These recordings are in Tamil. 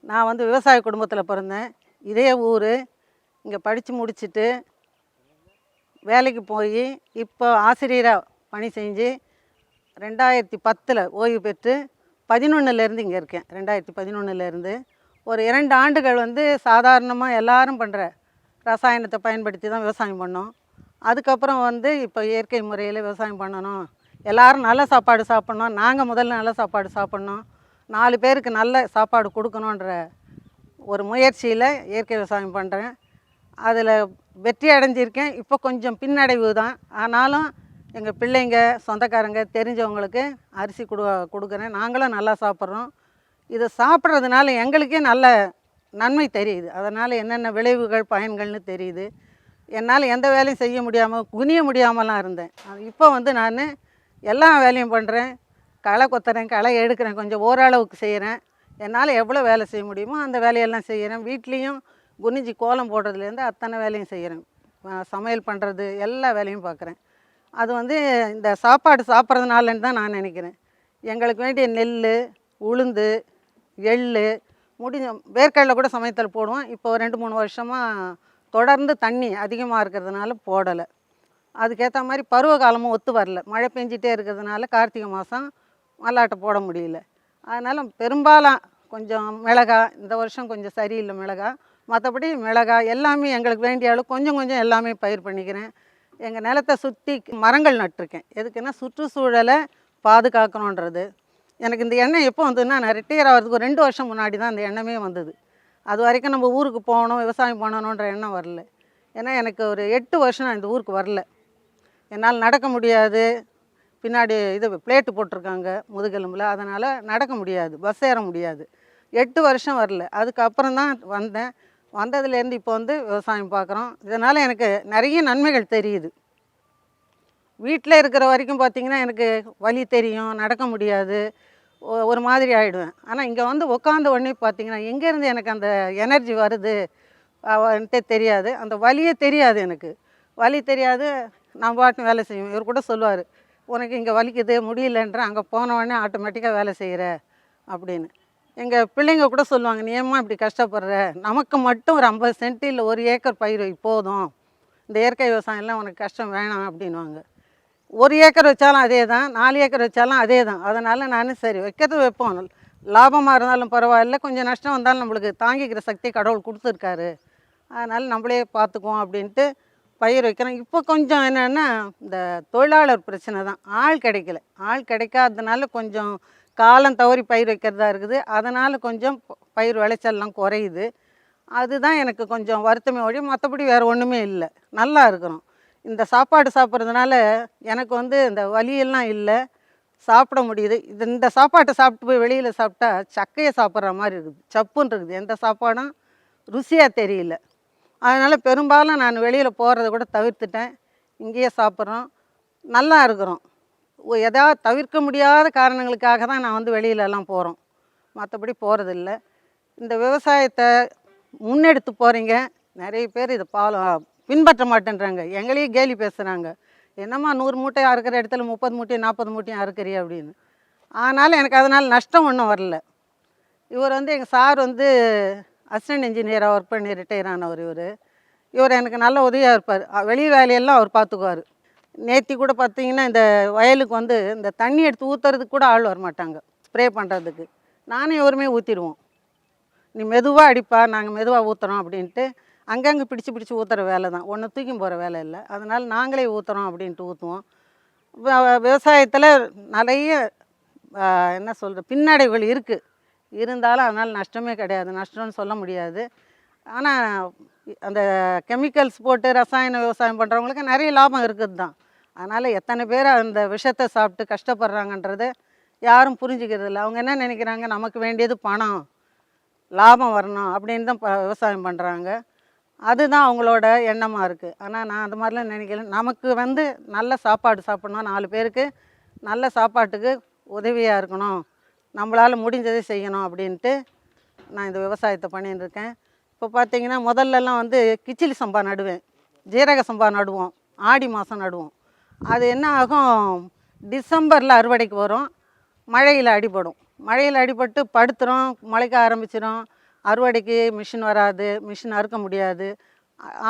நான் வந்து விவசாய குடும்பத்தில் பிறந்தேன். இதே ஊர். இங்கே படித்து முடிச்சுட்டு வேலைக்கு போய் இப்போ ஆசிரியராக பணி செஞ்சு 2010 ஓய்வு பெற்று 11லேருந்து இங்கே இருக்கேன். 2011லேருந்து ஒரு 2 ஆண்டுகள் வந்து சாதாரணமாக எல்லாரும் பண்ணுற ரசாயனத்தை பயன்படுத்தி தான் விவசாயம் பண்ணோம். அதுக்கப்புறம் வந்து இப்போ இயற்கை முறையில் விவசாயம் பண்ணணும், எல்லோரும் நல்ல சாப்பாடு சாப்பிட்ணும், நாங்கள் முதல்ல நல்ல சாப்பாடு சாப்பிட்ணும், 4 பேருக்கு நல்ல சாப்பாடு கொடுக்கணுன்ற ஒரு முயற்சியில் இயற்கை விவசாயம் பண்ணுறேன். அதில் வெற்றி அடைஞ்சிருக்கேன். இப்போ கொஞ்சம் பின்னடைவு தான். ஆனாலும் எங்கள் பிள்ளைங்க, சொந்தக்காரங்க, தெரிஞ்சவங்களுக்கு அரிசி கொடுக்குறேன். நாங்களும் நல்லா சாப்பிட்றோம். இதை சாப்பிட்றதுனால எங்களுக்கே நல்ல நன்மை தெரியுது. அதனால் என்னென்ன விளைவுகள், பயன்கள்னு தெரியுது. என்னால் எந்த வேலையும் செய்ய முடியாமல், குனிய முடியாமலாம் இருந்தேன். இப்போ வந்து நான் எல்லா வேலையும் பண்ணுறேன். களை கொத்துறேன், களை எடுக்கிறேன், கொஞ்சம் ஓரளவுக்கு செய்கிறேன். என்னால் எவ்வளோ வேலை செய்ய முடியுமோ அந்த வேலையெல்லாம் செய்கிறேன். வீட்லேயும் குனிஞ்சி கோலம் போடுறதுலேருந்து அத்தனை வேலையும் செய்கிறேன். சமையல் பண்ணுறது எல்லா வேலையும் பார்க்குறேன். அது வந்து இந்த சாப்பாடு சாப்பிட்றதுனாலன்னு தான் நான் நினைக்கிறேன். எங்களுக்கு வேண்டிய நெல், உளுந்து, எள், முடிஞ்ச வேர்க்கடலை கூட சமயத்தில் போடுவோம். இப்போ 2-3 வருஷமாக தொடர்ந்து தண்ணி அதிகமாக இருக்கிறதுனால போடலை. அதுக்கேற்ற மாதிரி பருவ காலமும் ஒத்து வரல. மழை பெஞ்சிட்டே இருக்கிறதுனால கார்த்திகை மாதம் மல்லாட்டை போட முடியல. அதனால் பெரும்பாலும் கொஞ்சம் மிளகா, இந்த வருஷம் கொஞ்சம் சரியில்லை மிளகா. மற்றபடி மிளகா எல்லாமே எங்களுக்கு வேண்டிய அளவு கொஞ்சம் கொஞ்சம் எல்லாமே பயிர் பண்ணிக்கிறேன். எங்கள் நிலத்தை சுற்றி மரங்கள் நட்டிருக்கேன். எதுக்குன்னா சுற்றுச்சூழலை பாதுகாக்கணுன்றது. எனக்கு இந்த எண்ணம் எப்போ வந்ததுன்னா, நான் ரிட்டையர் ஆகிறதுக்கு ஒரு 2 வருஷம் முன்னாடி தான் அந்த எண்ணமே வந்தது. அது வரைக்கும் நம்ம ஊருக்கு போகணும், விவசாயம் பண்ணணுன்ற எண்ணம் வரல. ஏன்னா எனக்கு ஒரு 8 வருஷம் நான் இந்த ஊருக்கு வரல. என்னால் நடக்க முடியாது. பின்னாடி இது பிளேட்டு போட்டிருக்காங்க முதுகெலும்பில், அதனால் நடக்க முடியாது, பஸ் ஏற முடியாது. 8 வருஷம் வரல. அதுக்கப்புறம் தான் வந்தேன். வந்ததுலேருந்து இப்போ வந்து விவசாயம் பார்க்குறோம். இதனால் எனக்கு நிறைய நன்மைகள் தெரியுது. வீட்டில் இருக்கிற வரைக்கும் பார்த்திங்கன்னா எனக்கு வலி தெரியும், நடக்க முடியாது, ஒரு மாதிரி ஆகிடுவேன். ஆனால் இங்கே வந்து உட்காந்த உடனே பார்த்திங்கன்னா எங்கேருந்து எனக்கு அந்த எனர்ஜி வருது வந்துட்டு தெரியாது. அந்த வலியே தெரியாது எனக்கு. வலி தெரியாது, நான் பாட்டு வேலை செய்வேன். இவர் கூட சொல்லுவார், உனக்கு இங்கே வலிக்குது முடியலன்ற, அங்கே போனவொடனே ஆட்டோமேட்டிக்காக வேலை செய்கிற அப்படின்னு. எங்கள் பிள்ளைங்க கூட சொல்லுவாங்க, நீ ஏம்மா இப்படி கஷ்டப்படுற, நமக்கு மட்டும் ஒரு 50 சென்ட் இல்லை 1 ஏக்கர் பயிர் போதும், இந்த இயற்கை விவசாயம்லாம் உனக்கு கஷ்டம் வேணாம் அப்படின்வாங்க. 1 ஏக்கர் வச்சாலும் அதே தான், 4 ஏக்கர் வச்சாலும் அதே தான். அதனால் நான் சரி வைக்கிறது வைப்போம், லாபமாக இருந்தாலும் பரவாயில்ல, கொஞ்சம் நஷ்டம் வந்தாலும் நம்மளுக்கு தாங்கிக்கிற சக்தி கடவுள் கொடுத்துருக்காரு, அதனால் நம்மளே பார்த்துக்குவோம் அப்படின்ட்டு பயிர் வைக்கிறேன். இப்போ கொஞ்சம் என்னென்னா இந்த தொழிலாளர் பிரச்சனை தான், ஆள் கிடைக்கல. ஆள் கிடைக்காததுனால கொஞ்சம் காலம் தவறி பயிர் வைக்கிறதா இருக்குது. அதனால் கொஞ்சம் பயிர் விளைச்சல்லாம் குறையுது. அதுதான் எனக்கு கொஞ்சம் வருத்தமே ஒழிய மற்றபடி வேறு ஒன்றுமே இல்லை. நல்லா இருக்கிறோம். இந்த சாப்பாடு சாப்பிட்றதுனால எனக்கு வந்து இந்த வலியெல்லாம் இல்லை, சாப்பிட முடியுது. இந்த சாப்பாட்டை சாப்பிட்டு போய் வெளியில் சாப்பிட்டா சக்கையை சாப்பிட்ற மாதிரி இருக்குது, சப்புன்னு இருக்குது. எந்த சாப்பாடும் ருசியாக தெரியல. அதனால் பெரும்பாலும் நான் வெளியில் போகிறத கூட தவிர்த்துட்டேன். இங்கேயே சாப்பிட்றோம், நல்லா இருக்கிறோம். ஏதாவது தவிர்க்க முடியாத காரணங்களுக்காக தான் நான் வந்து வெளியிலலாம் போகிறோம், மற்றபடி போகிறதில்ல. இந்த விவசாயத்தை முன்னெடுத்து போகிறீங்க, நிறைய பேர் இதை பின்பற்ற மாட்டேன்றாங்க. எங்களையும் கேலி பேசுகிறாங்க, என்னம்மா 100 மூட்டை அறுக்கிற இடத்துல 30 மூட்டையும் 40 மூட்டையும் அறுக்கிறியா அப்படின்னு. ஆனாலும் எனக்கு அதனால் நஷ்டம் ஒன்றும் வரல. இவர் வந்து எங்கள் சார் வந்து அசிஸ்டன்ட் இன்ஜினியராக ஒர்க் பண்ணி ரிட்டையர் ஆனவர். இவர் எனக்கு நல்ல உதவியாக இருப்பார். வெளி வேலையெல்லாம் அவர் பார்த்துக்குவார். நேற்று கூட பார்த்திங்கன்னா இந்த வயலுக்கு வந்து இந்த தண்ணி எடுத்து ஊற்றுறதுக்கு கூட ஆள் வரமாட்டாங்க, ஸ்ப்ரே பண்ணுறதுக்கு. நானும் இவருமே ஊற்றிடுவோம். நீ மெதுவாக அடிப்பா, நாங்கள் மெதுவாக ஊற்றுறோம் அப்படின்ட்டு அங்கங்கே பிடிச்சி ஊற்றுற வேலை தான், ஒன்று தூக்கி போகிற வேலை இல்லை. அதனால் நாங்களே ஊற்றுறோம் அப்படின்ட்டு ஊற்றுவோம். விவசாயத்தில் நிறைய என்ன சொல்கிற பின்னடைவுகள் இருக்குது. இருந்தாலும் அதனால் நஷ்டமே கிடையாது, நஷ்டம்னு சொல்ல முடியாது. ஆனால் அந்த கெமிக்கல்ஸ் போட்டு ரசாயன விவசாயம் பண்ணுறவங்களுக்கு நிறைய லாபம் இருக்குது தான். அதனால் எத்தனை பேர் அந்த விஷத்தை சாப்பிட்டு கஷ்டப்படுறாங்கன்றதை யாரும் புரிஞ்சுக்கிறதில்ல. அவங்க என்ன நினைக்கிறாங்க, நமக்கு வேண்டியது பணம், லாபம் வரணும் அப்படின்னு தான் விவசாயம் பண்ணுறாங்க. அதுதான் அவங்களோட எண்ணமாக இருக்குது. ஆனால் நான் அது மாதிரிலாம் நினைக்கல. நமக்கு வந்து நல்ல சாப்பாடு சாப்பிட்ணும், 4 பேருக்கு நல்ல சாப்பாட்டுக்கு உதவியாக இருக்கணும், நம்மளால் முடிஞ்சதை செய்யணும் அப்படின்ட்டு நான் இந்த விவசாயத்தை பண்ணின்னு இருக்கேன். இப்போ பார்த்திங்கன்னா முதல்லலாம் வந்து கிச்சிலி சம்பா நடுவேன், ஜீரக சம்பா நடுவோம், ஆடி மாதம் நடுவோம். அது என்ன ஆகும், டிசம்பரில் அறுவடைக்கு வரும், மழையில் அடிபடும். மழையில் அடிபட்டு படுத்துரும், முளைக்க ஆரம்பிச்சிடும். அறுவடைக்கு மிஷின் வராது, மிஷின் அறுக்க முடியாது.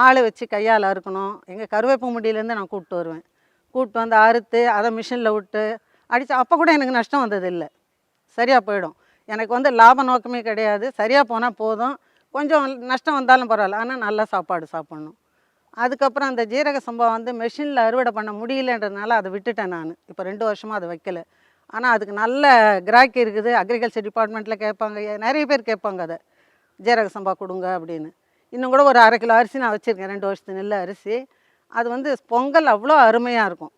ஆளை வச்சு கையால் அறுக்கணும். எங்கள் கருவேப்பங்குடியிலேருந்து நான் கூப்பிட்டு வருவேன். கூப்பிட்டு வந்து அறுத்து அதை மிஷினில் விட்டு அடித்து அப்போ கூட எனக்கு நஷ்டம் வந்ததில்லை. சரியாக போயிடும். எனக்கு வந்து லாப நோக்கமே கிடையாது. சரியாக போனால் போதும். கொஞ்சம் நஷ்டம் வந்தாலும் பரவாயில்ல. ஆனால் நல்ல சாப்பாடு சாப்பிட்ணும். அதுக்கப்புறம் அந்த ஜீரக சம்பா வந்து மெஷினில் அறுவடை பண்ண முடியலன்றதுனால அதை விட்டுட்டேன் நான். இப்போ 2 வருஷமாக அதை வைக்கல. ஆனால் அதுக்கு நல்ல கிராக்கி இருக்குது. அக்ரிகல்ச்சர் டிபார்ட்மெண்ட்டில் கேட்பாங்க, நிறைய பேர் கேட்பாங்க அதை, ஜீரக சம்பா கொடுங்க அப்படின்னு. இன்னும் கூட ஒரு 1/2 கிலோ அரிசி நான் வச்சுருக்கேன், 2 வருஷத்து நெல் அரிசி. அது வந்து பொங்கல் அவ்வளோ அருமையாக இருக்கும்,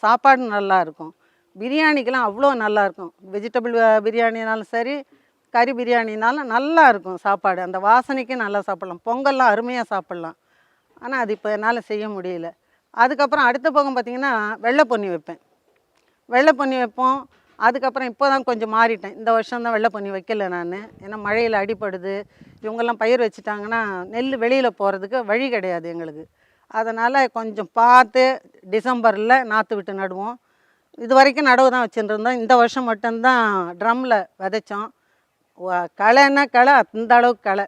சாப்பாடு நல்லா இருக்கும், பிரியாணிக்கெலாம் அவ்வளோ நல்லாயிருக்கும். வெஜிடபிள் பிரியாணினாலும் சரி, கறி பிரியாணினாலும் நல்லா இருக்கும் சாப்பாடு. அந்த வாசனைக்கு நல்லா சாப்பிட்லாம், பொங்கல்லாம் அருமையாக சாப்பிட்லாம். ஆனால் அது இப்போ என்னால் செய்ய முடியல. அதுக்கப்புறம் அடுத்த பக்கம் பார்த்திங்கன்னா வெள்ளை பொன்னி வைப்பேன். வெள்ளை பொன்னி வைப்போம். அதுக்கப்புறம் இப்போ தான் கொஞ்சம் மாறிட்டேன். இந்த வருஷம் தான் வெள்ளை பொன்னி வைக்கல நான். ஏன்னா மழையில் அடிப்படுது. இவங்கெல்லாம் பயிர் வச்சுட்டாங்கன்னா நெல் வெளியில் போகிறதுக்கு வழி கிடையாது எங்களுக்கு. அதனால் கொஞ்சம் பார்த்து டிசம்பரில் நாற்று விட்டு நடுவோம். இது வரைக்கும் நடவு தான் வச்சுருந்தோம். இந்த வருஷம் மட்டும்தான் ட்ரம்மில் விதைச்சோம். களைன்னா களை, அந்த அளவுக்கு களை.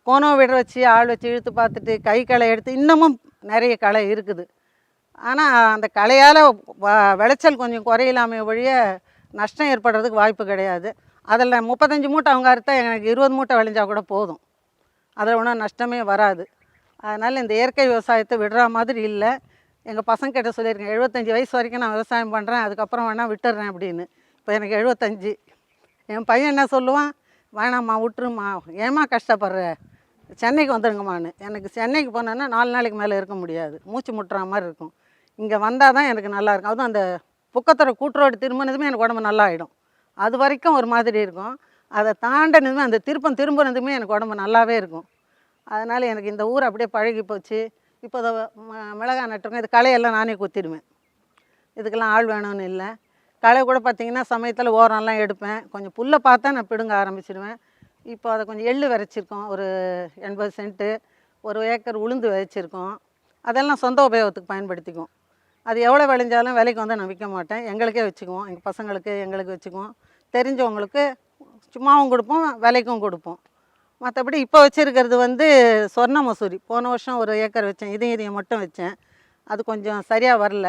கோணம் விட வச்சு ஆள் வச்சு இழுத்து பார்த்துட்டு கை களை எடுத்து இன்னமும் நிறைய களை இருக்குது. ஆனால் அந்த களையால் விளைச்சல் கொஞ்சம் குறையிலாமே ஒழிய நஷ்டம் ஏற்படுறதுக்கு வாய்ப்பு கிடையாது. அதில் 35 மூட்டை அவங்க அறுத்தா எனக்கு 20 மூட்டை விளைஞ்சால் கூட போதும். அதில் ஒன்றும் நஷ்டமே வராது. அதனால் இந்த இயற்கை விவசாயத்தை விடுற மாதிரி இல்லை. எங்கள் பசங்கிட்ட சொல்லியிருக்கேன், 75 வயசு வரைக்கும் நான் விவசாயம் பண்ணுறேன், அதுக்கப்புறம் வேணால் விட்டுடுறேன் அப்படின்னு. இப்போ எனக்கு 75. என் பையன் என்ன சொல்லுவான், வேணாம்மா விட்டுருமா, ஏம்மா கஷ்டப்படுற, சென்னைக்கு வந்துடுங்கம்மான்னு. எனக்கு சென்னைக்கு போனேன்னா 4 நாளைக்கு மேலே இருக்க முடியாது, மூச்சு முட்டுற மாதிரி இருக்கும். இங்கே வந்தால் தான் எனக்கு நல்லா இருக்கும். அதுவும் அந்த புக்கத்தோட கூட்டுரோடு திரும்பினதுமே எனக்கு உடம்பு நல்லா ஆகிடும். அது வரைக்கும் ஒரு மாதிரி இருக்கும். அதை தாண்டினதுமே அந்த திரும்பினதுமே எனக்கு உடம்பு நல்லாவே இருக்கும். அதனால் எனக்கு இந்த ஊர் அப்படியே பழகி போச்சு. இப்போ அதை மிளகாய் நட்டுருக்கேன். இது களையெல்லாம் நானே குத்திடுவேன். இதுக்கெல்லாம் ஆள் வேணும்னு இல்லை. களை கூட பார்த்திங்கன்னா சமயத்தில் ஓரம்லாம் எடுப்பேன். கொஞ்சம் புல்லை பார்த்தா நான் பிடுங்க ஆரம்பிச்சிடுவேன். இப்போ அதை கொஞ்சம் எள்ளு விதைச்சிருக்கோம், ஒரு 80 சென்ட்டு, 1 ஏக்கர் உளுந்து விதைச்சிருக்கோம். அதெல்லாம் சொந்த உபயோகத்துக்கு பயன்படுத்திக்குவோம். அது எவ்வளோ விளைஞ்சாலும் விலைக்கு வந்து நான் விற்க மாட்டேன், எங்களுக்கே வச்சுக்குவோம். எங்கள் பசங்களுக்கு எங்களுக்கு வச்சுக்குவோம். தெரிஞ்சவங்களுக்கு சும்மாவும் கொடுப்போம், விலைக்கும் கொடுப்போம். மற்றபடி இப்போ வச்சுருக்கிறது வந்து சொர்ண மசூரி. போன வருஷம் 1 ஏக்கர் வச்சேன், இதையும் மட்டும் வச்சேன். அது கொஞ்சம் சரியாக வரல.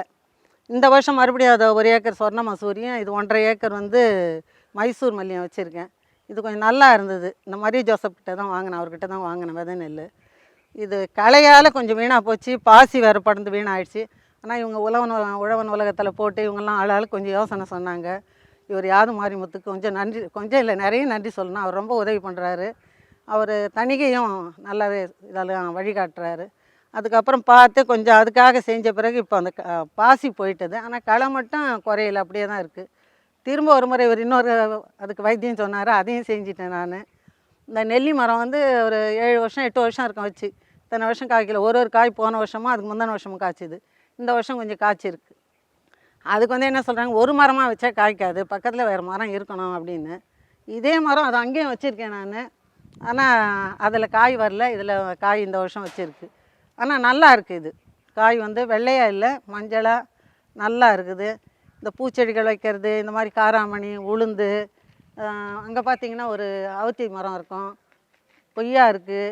இந்த வருஷம் மறுபடியும் அதை 1 ஏக்கர் சொர்ண மசூரியும், இது 1.5 ஏக்கர் வந்து மைசூர் மல்லியும் வச்சுருக்கேன். இது கொஞ்சம் நல்லா இருந்தது. இந்த மரிய ஜோசப் கிட்ட தான் வாங்கினேன், அவர்கிட்ட தான் வாங்கினேன் விதை நெல். இது களையால் கொஞ்சம் வீணாக போச்சு, பாசி வேறு படந்து வீணாகிடுச்சு. ஆனால் இவங்க உழவன் உலகத்தில் போட்டு இவங்கெல்லாம் ஆளாளுக்கு கொஞ்சம் யோசனை சொன்னாங்க. இவர் யாது மாரிமுத்துக்கு கொஞ்சம் நன்றி, கொஞ்சம் இல்லை நிறைய நன்றி சொல்லணும். அவர் ரொம்ப உதவி பண்ணுறாரு. அவர் தணிகையும் நல்லாவே இதெல்லாம் வழிகாட்டுறாரு. அதுக்கப்புறம் பார்த்து கொஞ்சம் அதுக்காக செஞ்ச பிறகு இப்போ அந்த பாசி போயிட்டது. ஆனால் களை மட்டும் குறையில, அப்படியே தான் இருக்குது. திரும்ப ஒரு முறை இவர் இன்னொரு அதுக்கு வைத்தியம் சொன்னார், அதையும் செஞ்சிட்டேன் நான். இந்த நெல்லி மரம் வந்து ஒரு 7 வருஷம் 8 வருஷம் இருக்கும் வச்சு. இத்தனை வருஷம் காய்க்கல. ஒரு காய் போன வருஷமும் அதுக்கு முந்தின வருஷமும் காய்ச்சிது. இந்த வருஷம் கொஞ்சம் காய்ச்சிருக்கு. அதுக்கு வந்து என்ன சொல்கிறாங்க, ஒரு மரமாக வச்சா காய்க்காது, பக்கத்தில் வேறு மரம் இருக்கணும் அப்படின்னு. இதே மரம் அது அங்கேயும் வச்சுருக்கேன் நான். ஆனால் அதில் காய் வரல, இதில் காய் இந்த வருஷம் வச்சுருக்கு. ஆனால் நல்லா இருக்குது. இது காய் வந்து வெள்ளையாக இல்லை, மஞ்சளாக நல்லா இருக்குது. இந்த பூச்செடிகள் வைக்கிறது, இந்த மாதிரி காராமணி, உளுந்து, அங்கே பார்த்திங்கன்னா ஒரு அவுத்தி மரம் இருக்கும், கொய்யா இருக்குது,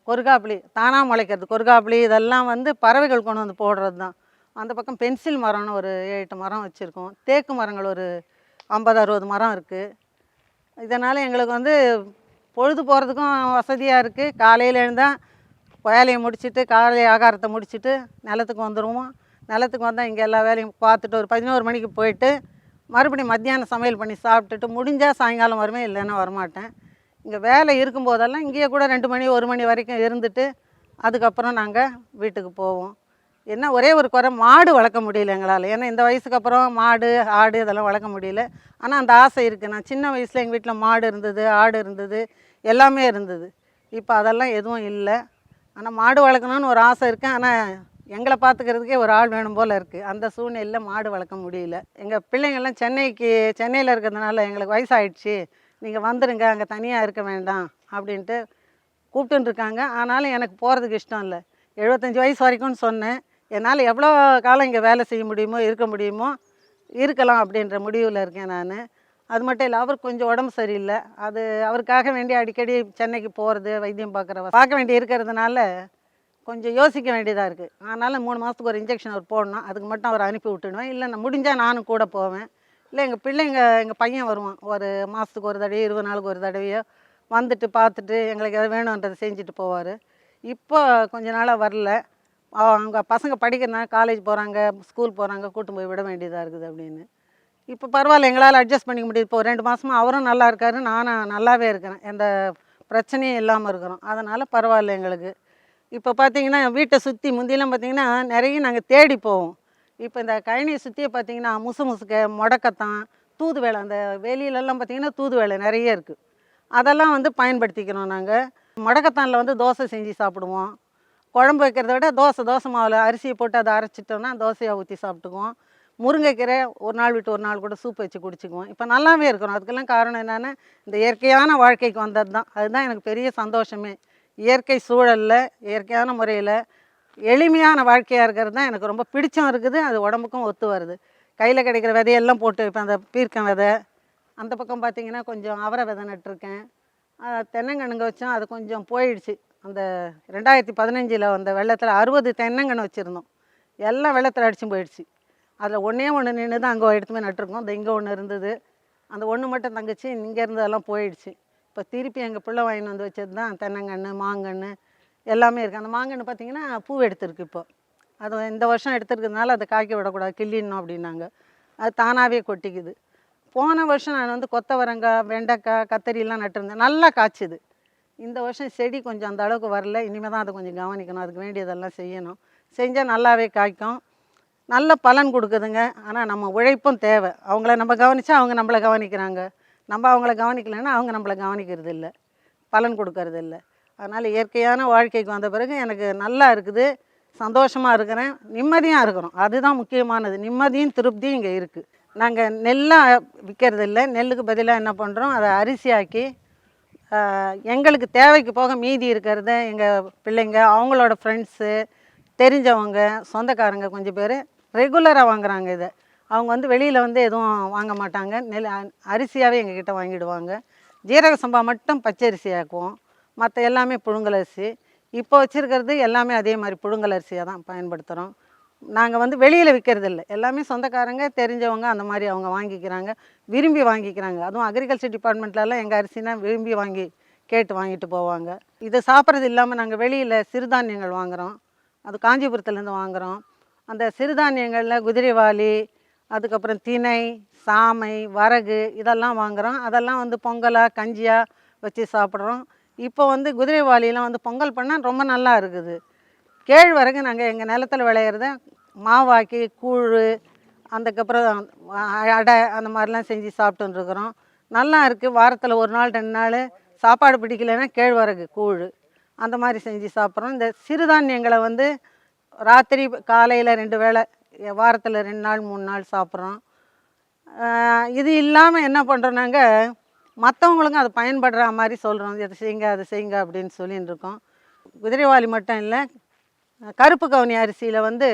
கொருகாப்புளி தானாக முளைக்கிறது, கொருகாப்புளி இதெல்லாம் வந்து பறவைகள் கொண்டு வந்து போடுறது தான். அந்த பக்கம் பென்சில் மரம்னு ஒரு 7-8 மரம் வச்சுருக்கோம். தேக்கு மரங்கள் ஒரு 50-60 மரம் இருக்குது. இதனால் எங்களுக்கு வந்து பொழுது போகிறதுக்கும் வசதியாக இருக்குது. காலையில் எழுந்தால் வேலையை முடிச்சுட்டு, காலை ஆகாரத்தை முடிச்சுட்டு நிலத்துக்கு வந்துடுவோம். நிலத்துக்கு வந்தால் இங்கே எல்லா வேலையும் பார்த்துட்டு ஒரு 11 மணிக்கு போயிட்டு மறுபடியும் மத்தியானம் சமையல் பண்ணி சாப்பிட்டுட்டு முடிஞ்சால் சாயங்காலம் வருவேன், இல்லைன்னா வரமாட்டேன். இங்கே வேலை இருக்கும்போதெல்லாம் இங்கேயே கூட 2 மணி 1 மணி வரைக்கும் இருந்துட்டு அதுக்கப்புறம் நாங்கள் வீட்டுக்கு போவோம். என்ன ஒரே ஒரு குறை, மாடு வளர்க்க முடியல எங்களால். ஏன்னா இந்த வயசுக்கு அப்புறம் மாடு ஆடு இதெல்லாம் வளர்க்க முடியல. ஆனால் அந்த ஆசை இருக்குது. நான் சின்ன வயசில் எங்கள் வீட்டில் மாடு இருந்தது, ஆடு இருந்தது, எல்லாமே இருந்தது. இப்போ அதெல்லாம் எதுவும் இல்லை. ஆனால் மாடு வளர்க்கணுன்னு ஒரு ஆசை இருக்குது. ஆனால் எங்களை பார்த்துக்கிறதுக்கே ஒரு ஆள் வேணும் போல் இருக்குது. அந்த சூழ்நிலையில் மாடு வளர்க்க முடியல. எங்கள் பிள்ளைங்கள்லாம் சென்னையில் இருக்கிறதுனால எங்களுக்கு வயசாகிடுச்சு, நீங்கள் வந்துடுங்க, அங்கே தனியாக இருக்க வேண்டாம் அப்படின்ட்டு கூப்பிட்டுருக்காங்க. ஆனாலும் எனக்கு போகிறதுக்கு இஷ்டம் இல்லை. 75 வயசு வரைக்கும்னு சொன்னேன். என்னால் எவ்வளோ காலம் இங்கே வேலை செய்ய முடியுமோ இருக்க முடியுமோ இருக்கலாம் அப்படின்ற முடிவில் இருக்கேன் நான். அது மட்டும் இல்லை, அவர் கொஞ்சம் உடம்பு சரியில்லை. அது அவருக்காக வேண்டி அடிக்கடி சென்னைக்கு போகிறது, வைத்தியம் பார்க்க வேண்டி இருக்கிறதுனால கொஞ்சம் யோசிக்க வேண்டியதாக இருக்குது. அதனால் 3 மாதத்துக்கு ஒரு இன்ஜெக்ஷன் அவர் போடணும். அதுக்கு மட்டும் அவரை அனுப்பி விட்டுடுவேன். இல்லை நான் முடிஞ்சால் நானும் கூட போவேன். இல்லை எங்கள் பையன் வருவான். ஒரு மாதத்துக்கு ஒரு தடவையோ 20 நாளுக்கு ஒரு தடவையோ வந்துட்டு பார்த்துட்டு எங்களுக்கு எதாவது வேணுன்றதை செஞ்சுட்டு போவார். இப்போ கொஞ்ச நாளாக வரல. அவங்க பசங்க படிக்கிறதுனால காலேஜ் போகிறாங்க, ஸ்கூல் போகிறாங்க, கூட்டு போய் விட வேண்டியதாக இருக்குது அப்படின்னு. இப்போ பரவாயில்ல, எங்களால் அட்ஜஸ்ட் பண்ணிக்க முடியுது. இப்போ 2 மாதமா அவரும் நல்லா இருக்கார், நானும் நல்லாவே இருக்கிறேன். எந்த பிரச்சனையும் இல்லாமல் இருக்கிறோம். அதனால் பரவாயில்ல எங்களுக்கு. இப்போ பார்த்தீங்கன்னா வீட்டை சுற்றி முந்தியெல்லாம் பார்த்தீங்கன்னா நிறைய நாங்கள் தேடி போவோம். இப்போ இந்த கழனியை சுற்றியே பார்த்தீங்கன்னா முசுக்க, முடக்கத்தான், தூது வேலை, அந்த வெளியிலலாம் பார்த்தீங்கன்னா தூது வேலை நிறைய இருக்குது. அதெல்லாம் வந்து பயன்படுத்திக்கிறோம் நாங்கள். முடக்கத்தானில் வந்து தோசை செஞ்சு சாப்பிடுவோம். குழம்பு வைக்கிறத விட தோசை மாவில் அரிசியை போட்டு அதை அரைச்சிட்டோன்னா தோசையாக ஊற்றி சாப்பிட்டுக்குவோம். முருங்கைக்கீரை ஒரு நாள் விட்டு ஒரு நாள் கூட சூப் வச்சு குடிச்சிக்குவோம். இப்போ நல்லாவே இருக்கிறோம். அதுக்கெல்லாம் காரணம் என்னென்னா இந்த இயற்கையான வாழ்க்கைக்கு வந்தது தான். அதுதான் எனக்கு பெரிய சந்தோஷமே. இயற்கை சூழலில் இயற்கையான முறையில் எளிமையான வாழ்க்கையாக இருக்கிறது தான் எனக்கு ரொம்ப பிடிச்சும் இருக்குது. அது உடம்புக்கும் ஒத்து வருது. கையில் கிடைக்கிற விதையெல்லாம் போட்டு வைப்பேன். அந்த பீர்க்கம் விதை, அந்த பக்கம் பார்த்திங்கன்னா கொஞ்சம் அவரை விதை நட்டிருக்கேன். தென்னங்கன்றுங்க வச்சோம், அது கொஞ்சம் போயிடுச்சு. அந்த 2015 வந்த வெள்ளத்தில் 60 தென்னங்கன்று வச்சுருந்தோம். எல்லாம் வெள்ளத்தில் அடிச்சும் போயிடுச்சு. அதில் ஒன்றே ஒன்று நின்று தான் அங்கே எடுத்து போய் நட்டிருக்கோம். இந்த இங்கே ஒன்று இருந்தது, அந்த ஒன்று மட்டும் தங்கச்சி, இங்கே இருந்ததெல்லாம் போயிடுச்சு. இப்போ திருப்பி எங்கள் பிள்ளை வாங்கின்னு வந்து வச்சது தான் தென்னங்கன்று, மாங்கன்று எல்லாமே இருக்குது. அந்த மாங்கன்று பார்த்திங்கன்னா பூ எடுத்துருக்கு. இப்போ அது இந்த வருஷம் எடுத்துருக்கிறதுனால அதை காய்க்க விடக்கூடாது, கிள்ளிடணும் அப்படின்னாங்க. அது தானாகவே கொட்டிக்குது. போன வருஷம் நான் வந்து கொத்தவரங்காய், வெண்டைக்காய், கத்தரிலாம் நட்டிருந்தேன், நல்லா காய்ச்சிது. இந்த வருஷம் செடி கொஞ்சம் அந்த அளவுக்கு வரல. இனிமேல் தான் அதை கொஞ்சம் கவனிக்கணும். அதுக்கு வேண்டியதெல்லாம் செய்யணும். செஞ்சால் நல்லாவே காய்க்கும், நல்ல பலன் கொடுக்குதுங்க. ஆனால் நம்ம உழைப்பும் தேவை. அவங்கள நம்ம கவனித்தா அவங்க நம்மளை கவனிக்கிறாங்க, நம்ம அவங்கள கவனிக்கலைன்னா அவங்க நம்மளை கவனிக்கிறது இல்லை, பலன் கொடுக்கறது இல்லை. அதனால் இயற்கையான வாழ்க்கைக்கு வந்த பிறகு எனக்கு நல்லா இருக்குது, சந்தோஷமாக இருக்கிறேன், நிம்மதியாக இருக்கிறோம். அதுதான் முக்கியமானது. நிம்மதியும் திருப்தியும் இங்கே இருக்குது. நாங்கள் நெல்லாக விற்கிறது இல்லை. நெல்லுக்கு பதிலாக என்ன பண்ணுறோம், அதை அரிசியாக்கி எங்களுக்கு தேவைக்கு போக மீதி இருக்கிறத எங்கள் பிள்ளைங்க, அவங்களோட ஃப்ரெண்ட்ஸு, தெரிஞ்சவங்க, சொந்தக்காரங்க கொஞ்சம் பேர் ரெகுலராக வாங்குகிறாங்க. இதை அவங்க வந்து வெளியில் வந்து எதுவும் வாங்க மாட்டாங்க. அரிசியாகவே எங்ககிட்ட வாங்கிடுவாங்க. ஜீரக சம்பா மட்டும் பச்சரிசி ஆக்குவோம், மற்ற எல்லாமே புழுங்கல் அரிசி. இப்போ வச்சுருக்கிறது எல்லாமே அதே மாதிரி புழுங்கல் அரிசியாக தான் பயன்படுத்துகிறோம். நாங்கள் வந்து வெளியில் விற்கிறதில்ல. எல்லாமே சொந்தக்காரங்க, தெரிஞ்சவங்க, அந்த மாதிரி அவங்க வாங்கிக்கிறாங்க, விரும்பி வாங்கிக்கிறாங்க. அதுவும் அக்ரிகல்ச்சர் டிபார்ட்மெண்ட்லலாம் எங்கள் அரிசினா விரும்பி கேட்டு வாங்கிட்டு போவாங்க. இதை சாப்பிட்றது இல்லாமல் நாங்கள் வெளியில் சிறுதானியங்கள் வாங்குகிறோம். அது காஞ்சிபுரத்துலேருந்து வாங்குகிறோம். அந்த சிறுதானியங்களில் குதிரைவாலி, அதுக்கப்புறம் திணை, சாமை, வரகு இதெல்லாம் வாங்குகிறோம். அதெல்லாம் வந்து பொங்கலாக கஞ்சியாக வச்சு சாப்பிட்றோம். இப்போ வந்து குதிரைவாலிலாம் வந்து பொங்கல் பண்ணால் ரொம்ப நல்லா இருக்குது. கேழ்வரகு நாங்கள் எங்கள் நிலத்தில் விளையிறத மாவாக்கி கூழ், அதுக்கப்புறம் அடை, அந்த மாதிரிலாம் செஞ்சு சாப்பிட்டுருக்குறோம். நல்லா இருக்குது. வாரத்தில் 1 நாள் 2 நாள் சாப்பாடு பிடிக்கலைன்னா கேழ்வரகு கூழ் அந்த மாதிரி செஞ்சு சாப்பிட்றோம். இந்த சிறுதானியங்களை வந்து ராத்திரி காலையில் 2 வேளை, வாரத்தில் 2 நாள் 3 நாள் சாப்பிட்றோம். இது இல்லாமல் என்ன பண்ணுறோம், நாங்கள் மற்றவங்களுக்கும் அது பயன்படுற மாதிரி சொல்கிறோம். இதை செய்யுங்க, அதை செய்யுங்க அப்படின்னு சொல்லின்னு இருக்கோம். குதிரைவாலி மட்டும் இல்லை, கருப்பு கவுனி அரிசியில் வந்து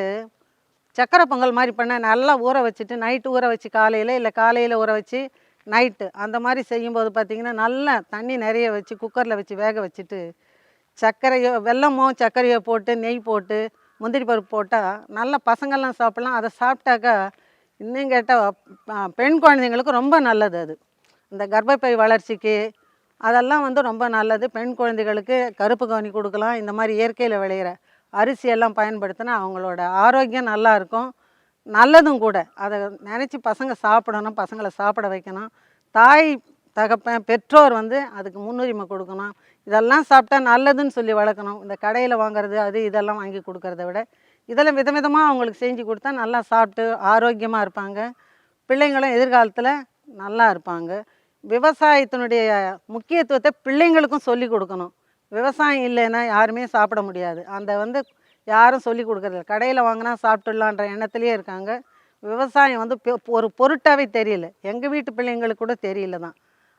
சக்கரை பொங்கல் மாதிரி பண்ண நல்லா ஊற வச்சுட்டு நைட்டு ஊற வச்சு காலையில், இல்லை காலையில் ஊற வச்சு நைட்டு, அந்த மாதிரி செய்யும்போது பார்த்திங்கன்னா நல்லா தண்ணி நிறைய வச்சு குக்கரில் வச்சு வேக வச்சுட்டு சர்க்கரையோ வெல்லமோ சர்க்கரையோ போட்டு நெய் போட்டு முந்திரி பருப்பு போட்டால் நல்லா பசங்கள்லாம் சாப்பிட்லாம். அதை சாப்பிட்டாக்கா இன்னும் கேட்டால் பெண் குழந்தைங்களுக்கு ரொம்ப நல்லது. அது இந்த கர்ப்பப்பை வளர்ச்சிக்கு அதெல்லாம் வந்து ரொம்ப நல்லது. பெண் குழந்தைகளுக்கு கருப்பு கவுனி கொடுக்கலாம். இந்த மாதிரி இயற்கையில் விளையிற அரிசியெல்லாம் பயன்படுத்தினா அவங்களோட ஆரோக்கியம் நல்லா இருக்கும், நல்லதும் கூட. அதை நினச்சி பசங்க சாப்பிடணும், பசங்களை சாப்பிட வைக்கணும். தாய் தகப்பன் பெற்றோர் வந்து அதுக்கு முன்னுரிமை கொடுக்கணும். இதெல்லாம் சாப்பிட்டா நல்லதுன்னு சொல்லி வளர்க்கணும். இந்த கடையில் வாங்குறது அது இதெல்லாம் வாங்கி கொடுக்கறத விட இதெல்லாம் விதவிதமாக அவங்களுக்கு செஞ்சு கொடுத்தா நல்லா சாப்பிட்டு ஆரோக்கியமாக இருப்பாங்க. பிள்ளைங்களும் எதிர்காலத்தில் நல்லா இருப்பாங்க. விவசாயத்தினுடைய முக்கியத்துவத்தை பிள்ளைங்களுக்கும் சொல்லி கொடுக்கணும். விவசாயம் இல்லைன்னா யாருமே சாப்பிட முடியாது. அந்த வந்து யாரும் சொல்லி கொடுக்குறதில்ல. கடையில் வாங்கினா சாப்பிட்டுடலான்ற எண்ணத்துலேயே இருக்காங்க. விவசாயம் வந்து ஒரு பொருட்டாகவே தெரியல. எங்கள் வீட்டு பிள்ளைங்களுக்கு கூட தெரியல தான்.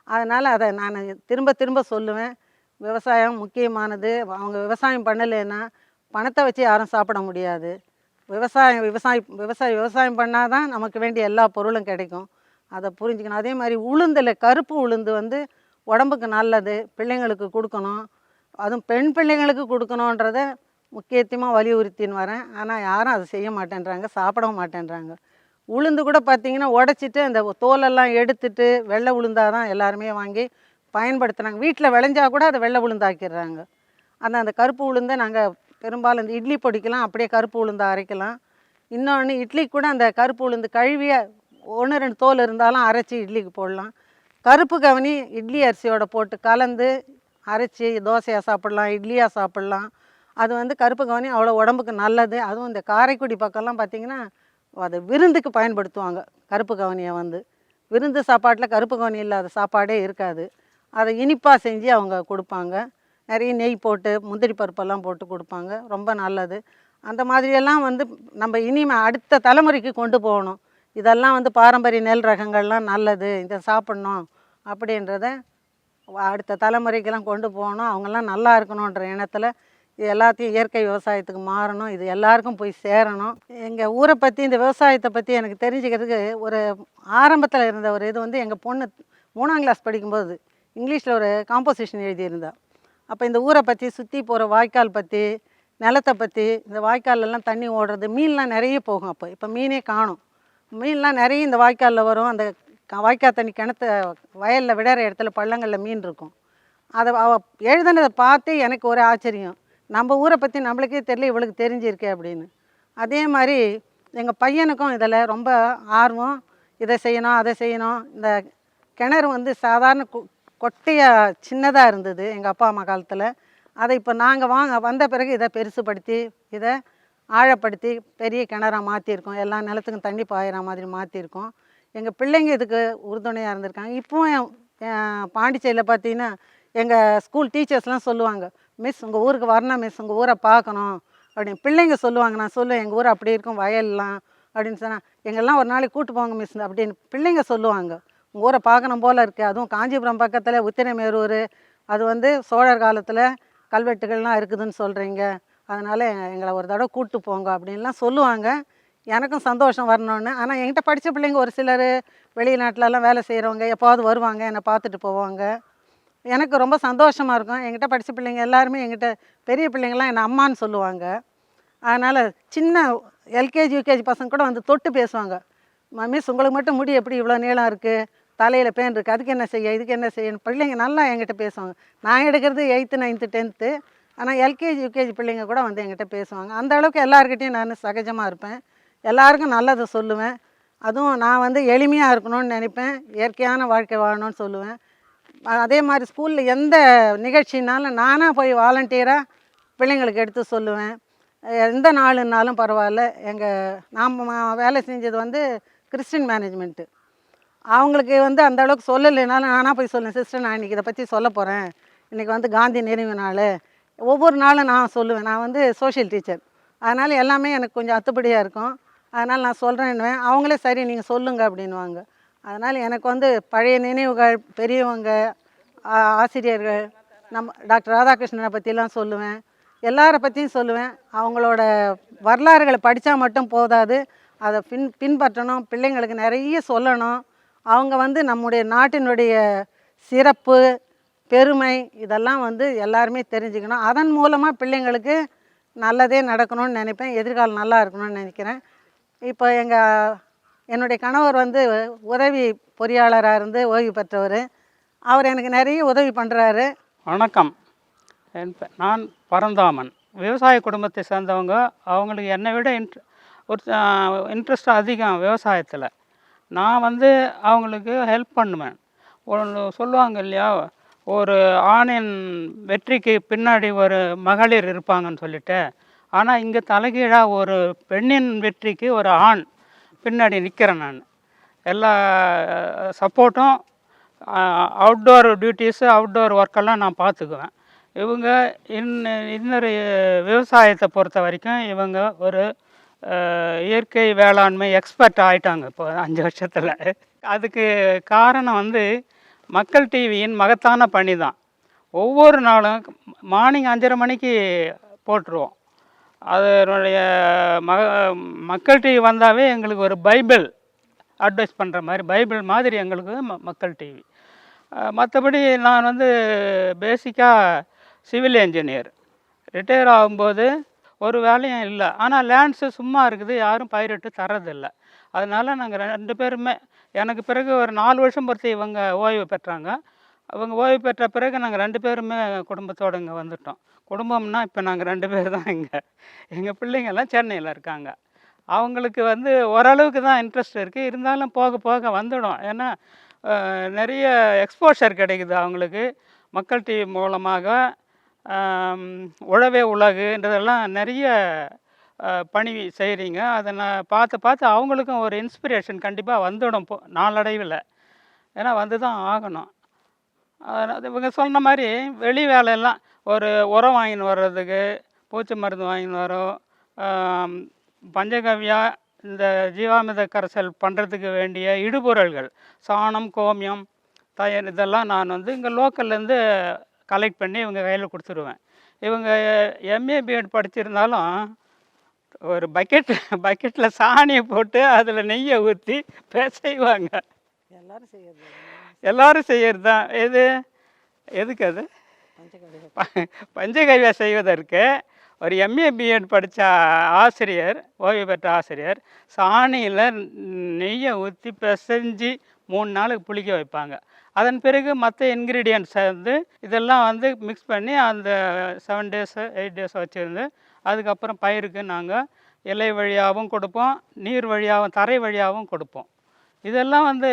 அதனால் அதை நான் திரும்ப திரும்ப சொல்லுவேன், விவசாயம் முக்கியமானது. அவங்க விவசாயம் பண்ணலைன்னா பணத்தை வச்சு யாரும் சாப்பிட முடியாது. விவசாயம் பண்ணால் தான் நமக்கு வேண்டிய எல்லா பொருளும் கிடைக்கும். அதை புரிஞ்சுக்கணும். அதே மாதிரி உளுந்தில் கருப்பு உளுந்து வந்து உடம்புக்கு நல்லது, பிள்ளைங்களுக்கு கொடுக்கணும். அதுவும் பெண் பிள்ளைங்களுக்கு கொடுக்கணுன்றத முக்கியத்துவமாக வலியுறுத்தின்னு வரேன். ஆனால் யாரும் அதை செய்ய மாட்டேன்றாங்க, சாப்பிடவும் மாட்டேன்றாங்க. உளுந்து கூட பார்த்திங்கன்னா உடச்சிட்டு அந்த தோலெல்லாம் எடுத்துட்டு வெள்ளை உளுந்தாக தான் எல்லாருமே வாங்கி பயன்படுத்துகிறாங்க. வீட்டில் விளைஞ்சா கூட அதை வெள்ளை உளுந்தாக்கிடுறாங்க. ஆனால் அந்த கருப்பு உளுந்தை நாங்கள் பெரும்பாலும் இந்த இட்லி பொடிக்கலாம் அப்படியே கருப்பு உளுந்தை அரைக்கலாம். இன்னொன்று இட்லிக்கு கூட அந்த கருப்பு உளுந்து கழுவிய 1-2 தோல் இருந்தாலும் அரைச்சி இட்லிக்கு போடலாம். கருப்பு கவனி இட்லி அரிசியோட போட்டு கலந்து அரைச்சி தோசையாக சாப்பிட்லாம், இட்லியாக சாப்பிட்லாம். அது வந்து கருப்பு கவனி அவ்வளோ உடம்புக்கு நல்லது. அதுவும் இந்த காரைக்குடி பக்கம்லாம் பார்த்திங்கன்னா அதை விருந்துக்கு பயன்படுத்துவாங்க. கருப்பு கவனியை வந்து விருந்து சாப்பாட்டில் கருப்பு கவனி இல்லாத சாப்பாடே இருக்காது. அதை இனிப்பாக செஞ்சு அவங்க கொடுப்பாங்க. நிறைய நெய் போட்டு முந்திரி பருப்பெல்லாம் போட்டு கொடுப்பாங்க. ரொம்ப நல்லது. அந்த மாதிரியெல்லாம் வந்து நம்ம இனிமே அடுத்த தலைமுறைக்கு கொண்டு போகணும். இதெல்லாம் வந்து பாரம்பரிய நெல் ரகங்கள்லாம் நல்லது, இதை சாப்பிட்ணும் அப்படின்றத அடுத்த தலைமுறைக்கெல்லாம் கொண்டு போகணும். அவங்கெல்லாம் நல்லா இருக்கணுன்ற எண்ணத்தில் இது எல்லாத்தையும் இயற்கை விவசாயத்துக்கு மாறணும். இது எல்லாருக்கும் போய் சேரணும். எங்கள் ஊரை பற்றி இந்த விவசாயத்தை பற்றி எனக்கு தெரிஞ்சுக்கிறதுக்கு ஒரு ஆரம்பத்தில் இருந்த ஒரு இது வந்து எங்கள் பொண்ணு 3ஆம் கிளாஸ் படிக்கும்போது இங்கிலீஷில் ஒரு காம்போசிஷன் எழுதியிருந்தா. அப்போ இந்த ஊரை பற்றி, சுற்றி போகிற வாய்க்கால் பற்றி, நிலத்தை பற்றி, இந்த வாய்க்காலெல்லாம் தண்ணி ஓடுறது, மீன்லாம் நிறைய போகும். இப்போ மீனே காணும். மீன்லாம் நிறைய இந்த வாய்க்காலில் வரும். அந்த வாய்க்கால் தண்ணி கிணத்து வயலில் விடுற இடத்துல பள்ளங்களில் மீன் இருக்கும். அதை எழுதுனதை பார்த்து எனக்கு ஒரு ஆச்சரியம். நம்ம ஊரை பற்றி நம்மளுக்கே தெரியல, இவளுக்கு தெரிஞ்சிருக்கே அப்படின்னு. அதே மாதிரி எங்கள் பையனுக்கும் இதில் ரொம்ப ஆர்வம். இதை செய்யணும், அதை செய்யணும். இந்த கிணறு வந்து சாதாரண கொட்டையாக சின்னதாக இருந்தது எங்கள் அப்பா அம்மா காலத்தில். அதை இப்போ நாங்கள் வந்த பிறகு இதை பெருசுப்படுத்தி இதை ஆழப்படுத்தி பெரிய கிணறாக மாற்றிருக்கோம். எல்லா நிலத்துக்கும் தண்ணி பாயிற மாதிரி மாற்றிருக்கோம். எங்கள் பிள்ளைங்க இதுக்கு உறுதுணையாக இருந்திருக்காங்க. இப்போவும் பாண்டிச்சேரியில் பார்த்தீங்கன்னா எங்கள் ஸ்கூல் டீச்சர்ஸ்லாம் சொல்லுவாங்க, மிஸ் உங்கள் ஊருக்கு வரணும் மிஸ், உங்கள் ஊரை பார்க்கணும் அப்படின்னு பிள்ளைங்க சொல்லுவாங்க. நான் சொல்லுவேன் எங்கள் ஊர் அப்படி இருக்கும் வயல்லாம் அப்படின்னு சொன்னால், எங்கெல்லாம் ஒரு நாளைக்கு கூட்டு போங்க மிஸ் அப்படின்னு பிள்ளைங்க சொல்லுவாங்க. உங்கள் ஊரை பார்க்கணும் போல் இருக்குது. அதுவும் காஞ்சிபுரம் பக்கத்தில் உத்திரமேரூர், அது வந்து சோழர் காலத்தில் கல்வெட்டுகள்லாம் இருக்குதுன்னு சொல்கிறீங்க, அதனால் எங்களை ஒரு தடவை கூப்பிட்டு போங்க அப்படின்லாம் சொல்லுவாங்க. எனக்கும் சந்தோஷம் வரணுன்னு. ஆனால் என்கிட்ட படித்த பிள்ளைங்க ஒரு சிலர் வெளிநாட்டிலலாம் வேலை செய்கிறவங்க எப்போது வருவாங்க, என்னை பார்த்துட்டு போவாங்க. எனக்கு ரொம்ப சந்தோஷமாக இருக்கும். என்கிட்ட படித்த பிள்ளைங்க எல்லாருமே என்கிட்ட பெரிய பிள்ளைங்கள்லாம் என்னை அம்மான்னு சொல்லுவாங்க. அதனால் சின்ன எல்கேஜி யூகேஜி பசங்க கூட வந்து தொட்டு பேசுவாங்க. மிஸ் உங்களுக்கு மட்டும் முடி எப்படி இவ்வளோ நீளம் இருக்குது, தலையில் பேன் இருக்குது, அதுக்கு என்ன செய்ய, இதுக்கு என்ன செய்யணும், பிள்ளைங்க நல்லா என்கிட்ட பேசுவாங்க. நான் எடுக்கிறது 8th 9th 10th, ஆனால் எல்கேஜி யூகேஜி பிள்ளைங்க கூட வந்து என்கிட்ட பேசுவாங்க. அந்த அளவுக்கு எல்லாருக்கிட்டையும் நான் சகஜமாக இருப்பேன். எல்லாருக்கும் நல்லதை சொல்லுவேன். அதுவும் நான் வந்து எளிமையாக இருக்கணும்னு நினைப்பேன், இயற்கையான வாழ்க்கை வாழணும்னு சொல்லுவேன். அதே மாதிரி ஸ்கூலில் எந்த நிகழ்ச்சினாலும் நானாக போய் வாலண்டியராக பிள்ளைங்களுக்கு எடுத்து சொல்லுவேன். எந்த நாளுன்னாலும் பரவாயில்ல. நாம் வேலை செஞ்சது வந்து கிறிஸ்டின் மேனேஜ்மெண்ட்டு. அவங்களுக்கு வந்து அந்த அளவுக்கு சொல்லலைனாலும் நானாக போய் சொல்லுவேன், சிஸ்டர் நான் இன்றைக்கி இதை பற்றி சொல்ல போகிறேன், இன்றைக்கி வந்து காந்தி நினைவு நாள். ஒவ்வொரு நாளும் நான் சொல்லுவேன். நான் வந்து சோஷியல் டீச்சர், அதனால் எல்லாமே எனக்கு கொஞ்சம் அத்துப்படியாக இருக்கும். அதனால் நான் சொல்கிறேன்னுவேன். அவங்களே சரி நீங்கள் சொல்லுங்கள் அப்படின்வாங்க. அதனால் எனக்கு வந்து பழைய நினைவுகள், பெரியவங்க, ஆசிரியர்கள், டாக்டர் ராதாகிருஷ்ணனை பற்றிலாம் சொல்லுவேன். எல்லாரை பற்றியும் சொல்லுவேன். அவங்களோட வரலாறுகளை படித்தா மட்டும் போதாது, அதை பின்பற்றணும். பிள்ளைங்களுக்கு நிறைய சொல்லணும். அவங்க வந்து நம்முடைய நாட்டினுடைய சிறப்பு, பெருமை இதெல்லாம் வந்து எல்லாருமே தெரிஞ்சுக்கணும். அதன் மூலமாக பிள்ளைங்களுக்கு நல்லதே நடக்கணும்னு நினைப்பேன். எதிர்காலம் நல்லா இருக்கணும்னு நினைக்கிறேன். இப்போ என்னுடைய கணவர் வந்து உதவி பொறியாளராக இருந்து ஓய்வு பெற்றவர். அவர் எனக்கு நிறைய உதவி பண்ணுறாரு. வணக்கம், நான் பரந்தாமன். விவசாய குடும்பத்தை சேர்ந்தவங்க. அவங்களுக்கு என்னை விட ஒரு இன்ட்ரெஸ்ட் அதிகம் விவசாயத்தில். நான் வந்து அவங்களுக்கு ஹெல்ப் பண்ணுவேன். ஒன்று சொல்லுவாங்க இல்லையா, ஒரு ஆணின் வெற்றிக்கு பின்னாடி ஒரு மகளிர் இருப்பாங்கன்னு சொல்லிட்டு. ஆனால் இங்கே தலைகீழாக ஒரு பெண்ணின் வெற்றிக்கு ஒரு ஆண் பின்னாடி நிற்கிறேன். நான் எல்லா சப்போர்ட்டும், அவுட்டோர் டியூட்டிஸு, அவுட்டோர் ஒர்க்கெல்லாம் நான் பார்த்துக்குவேன். இவங்க இன்னொரு விவசாயத்தை பொறுத்த வரைக்கும் இவங்க ஒரு இயற்கை வேளாண்மை எக்ஸ்பர்ட் ஆகிட்டாங்க இப்போ 5 வருஷத்தில். அதுக்கு காரணம் வந்து மக்கள் டிவியின் மகத்தான பணி தான். ஒவ்வொரு நாளும் மார்னிங் 5:30 மணிக்கு போட்டுருவோம். அதனுடைய மக்கள் டிவி வந்தாவே எங்களுக்கு ஒரு பைபிள் அட்வைஸ் பண்ணுற மாதிரி பைபிள் மாதிரி எங்களுக்கு மக்கள் டிவி. மற்றபடி நான் வந்து பேசிக்காக சிவில் என்ஜினியர். ரிட்டையர் ஆகும்போது ஒரு வேலையும் இல்லை. ஆனால் லேண்ட்ஸு சும்மா இருக்குது, யாரும் பயிரிட்டு தரதில்லை. அதனால் நாங்கள் 2 பேருமே, எனக்கு பிறகு ஒரு 4 வருஷம் பொறுத்து இவங்க ஓய்வு பெற்றாங்க. அவங்க ஓய்வு பெற்ற பிறகு நாங்கள் 2 பேருமே குடும்பத்தோடு இங்கே வந்துட்டோம். குடும்பம்னா இப்போ நாங்கள் 2 பேர் தான் இங்கே. எங்கள் பிள்ளைங்கள்லாம் சென்னையில் இருக்காங்க. அவங்களுக்கு வந்து ஓரளவுக்கு தான் இன்ட்ரெஸ்ட் இருக்குது, இருந்தாலும் போக போக வந்துடும். ஏன்னா நிறைய எக்ஸ்போஷர் கிடைக்குது அவங்களுக்கு. மக்கள் டிவி மூலமாக உழவே உலகுன்றதெல்லாம் நிறைய பணி செய்கிறீங்க. அதை நான் பார்த்து பார்த்து அவங்களுக்கும் ஒரு இன்ஸ்பிரேஷன் கண்டிப்பாக வந்துடும் நாளடைவில். ஏன்னா வந்து தான் ஆகணும். அது இவங்க சொன்ன மாதிரி வெளி வேலையெல்லாம் ஒரு உரம் வாங்கின்னு வர்றதுக்கு, பூச்சி மருந்து வாங்கின்னு வரோம், பஞ்சகவ்யா இந்த ஜீவாமிர்த கரைசல் பண்ணுறதுக்கு வேண்டிய இடுபொருள்கள், சாணம், கோமியம், தயிர், இதெல்லாம் நான் வந்து இங்கே லோக்கல்லேருந்து கலெக்ட் பண்ணி இவங்க கையில் கொடுத்துருவேன். இவங்க எம்ஏ பிஎட் படிச்சிருந்தாலும் ஒரு பக்கெட்டில் சாணியை போட்டு அதில் நெய்யை ஊற்றி செய்வாங்க. எல்லோரும் செய்கிறது தான். எதுக்கு அது பஞ்சகவ்யா செய்வதற்கு ஒரு எம்ஏ பிஎட் படித்த ஆசிரியர், ஓய்வு பெற்ற ஆசிரியர், சாணியில் நெய்யை ஊற்றி பிசைஞ்சு 3 நாளுக்கு புளிக்க வைப்பாங்க. அதன் பிறகு மற்ற இன்க்ரீடியன்ட்ஸ் வந்து இதெல்லாம் வந்து மிக்ஸ் பண்ணி அந்த 7 டேஸு 8 டேஸ் வச்சுருந்து அதுக்கப்புறம் பயிருக்கு நாங்கள் இலை வழியாகவும் கொடுப்போம், நீர் வழியாகவும், தரை வழியாகவும் கொடுப்போம். இதெல்லாம் வந்து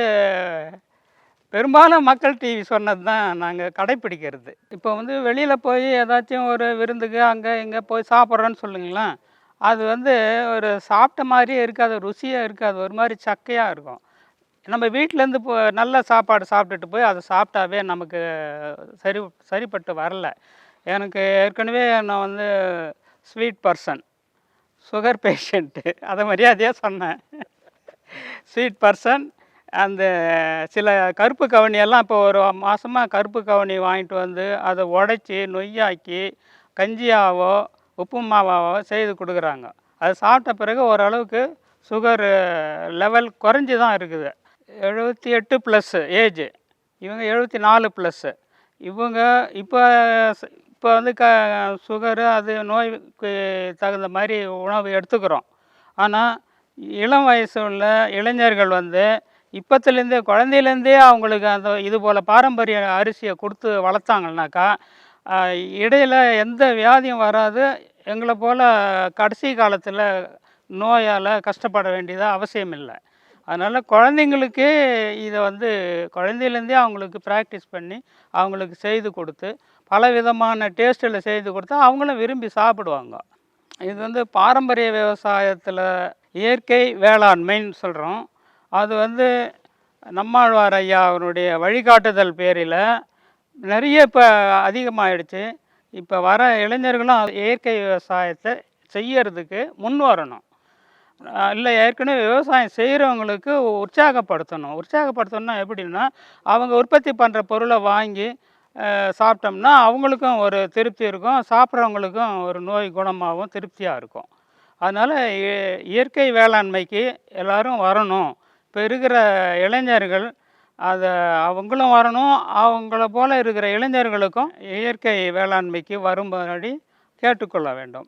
பெரும்பாலும் மக்கள் டிவி சொன்னது தான் நாங்கள் கடைப்பிடிக்கிறது. இப்போ வந்து வெளியில் போய் ஏதாச்சும் ஒரு விருந்துக்கு அங்கே இங்கே போய் சாப்பிட்றோன்னு சொல்லுங்களேன், அது வந்து ஒரு சாப்பிட்ட மாதிரியே இருக்காது, ருசியாக இருக்காது, ஒரு மாதிரி சக்கையாக இருக்கும். நம்ம வீட்டிலேருந்து நல்ல சாப்பாடு சாப்பிட்டுட்டு போய் அதை சாப்பிட்டாவே நமக்கு சரிப்பட்டு வரல. எனக்கு ஏற்கனவே நான் வந்து ஸ்வீட் பர்சன், சுகர் பேஷண்ட்டு, அதை மரியாதையாக சொன்னேன். Sweet person. அந்த சில கருப்பு கவுனியெல்லாம் இப்போ ஒரு மாதமாக கருப்பு கவுனி வாங்கிட்டு வந்து அதை உடைச்சி நொய்யாக்கி கஞ்சியாவோ உப்புமாவாவோ செய்து கொடுக்குறாங்க. அது சாப்பிட்ட பிறகு ஓரளவுக்கு சுகர் லெவல் குறைஞ்சி தான் இருக்குது. 78+ ஏஜ், இவங்க 74+. இவங்க இப்போ வந்து சுகரு அது நோய்க்கு தகுந்த மாதிரி உணவு எடுத்துக்கிறோம். ஆனால் இளம் வயசு உள்ள இளைஞர்கள் வந்து இப்போத்துலேருந்தே, குழந்தையிலேருந்தே அவங்களுக்கு அந்த இது போல் பாரம்பரிய அரிசியை கொடுத்து வளர்த்தாங்கன்னாக்கா இடையில் எந்த வியாதியும் வராது. எங்களை போல் கடைசி காலத்தில் நோயால் கஷ்டப்பட வேண்டியதாக அவசியம் இல்லை. அதனால் குழந்தைங்களுக்கு இதை வந்து குழந்தையிலேருந்தே அவங்களுக்கு ப்ராக்டிஸ் பண்ணி அவங்களுக்கு செய்து கொடுத்து பல விதமான டேஸ்ட்டில் செய்து கொடுத்தா அவங்களும் விரும்பி சாப்பிடுவாங்க. இது வந்து பாரம்பரிய விவசாயத்தில் இயற்கை வேளாண்மைன்னு சொல்கிறோம். அது வந்து நம்மாழ்வார் ஐயா அவருடைய வழிகாட்டுதல் பேரில் நிறைய இப்போ அதிகமாகிடுச்சு. இப்போ வர இளைஞர்களும் இயற்கை விவசாயத்தை செய்யறதுக்கு முன் வரணும். இல்லை, ஏற்கனவே விவசாயம் செய்கிறவங்களுக்கு உற்சாகப்படுத்தணும்னா எப்படின்னா, அவங்க உற்பத்தி பண்ணுற பொருளை வாங்கி சாப்பிட்டோம்னா அவங்களுக்கும் ஒரு திருப்தி இருக்கும், சாப்பிட்றவங்களுக்கும் ஒரு நோய் குணமாகவும் திருப்தியாக இருக்கும். அதனால் இயற்கை வேளாண்மைக்கு எல்லோரும் வரணும். இப்போ இருக்கிற இளைஞர்கள் அதை அவங்களும் வரணும், அவங்கள போல் இருக்கிற இளைஞர்களுக்கும் இயற்கை வேளாண்மைக்கு வரும்படி கேட்டுக்கொள்ள வேண்டும்.